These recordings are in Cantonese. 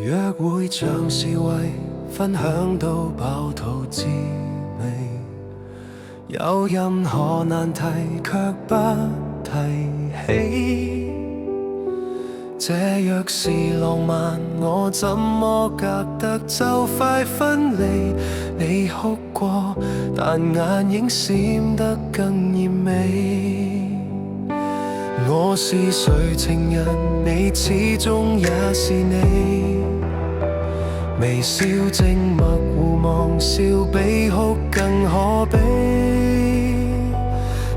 約會像是為分享到飽肚滋味，有任何難題卻不提起。這若是浪漫，我怎麼隔得就快分離？你哭過，但眼影閃得更豔美。我是誰情人，你始終也是你。微笑靜默互望，笑比哭更可悲。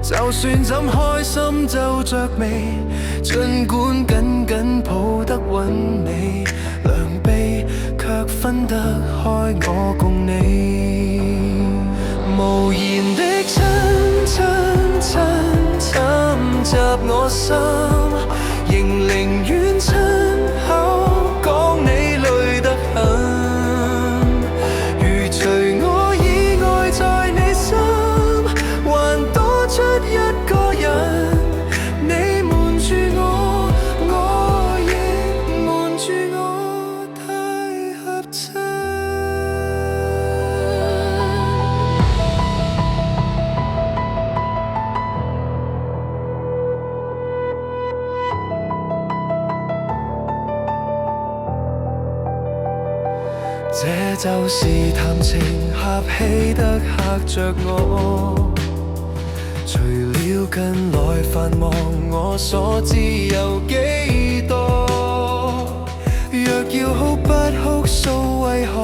就算怎開心皺着眉，儘管緊緊抱得韻味，良悲卻分得開我共你。無言的親親親侵襲我心，仍寧願親口講你累得很。如除我以外在你心，還多出一個人，你瞞住我，我亦瞞住我，太合襯。這就是談情合氣得嚇着我，除了近來繁忙，我所知有幾多？若要哭不哭訴，為何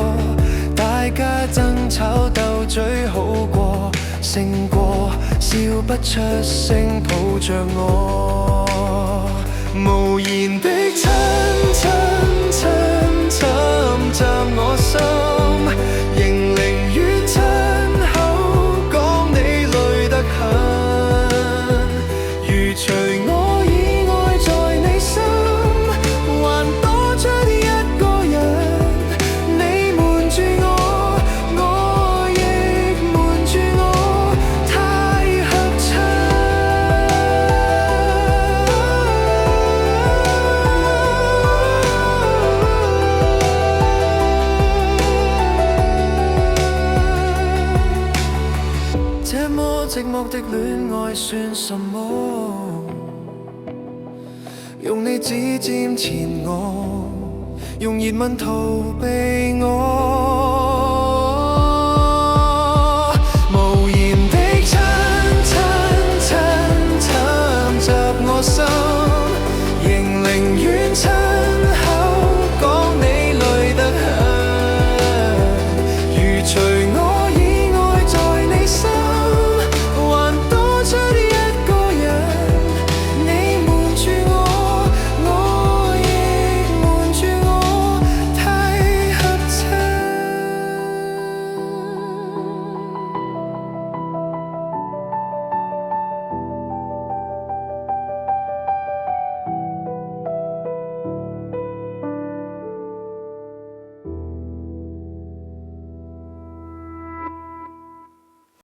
大家爭吵鬥嘴好過，勝過笑不出聲抱着我。無言的親親親侵襲我心，仍寧願親口講你累得很。如除我以外在你心，還多出一個人，你瞞住我，我亦瞞住我，太合襯。這麼寂寞的戀愛算什麼？用你指尖纏我，用熱吻逃避我。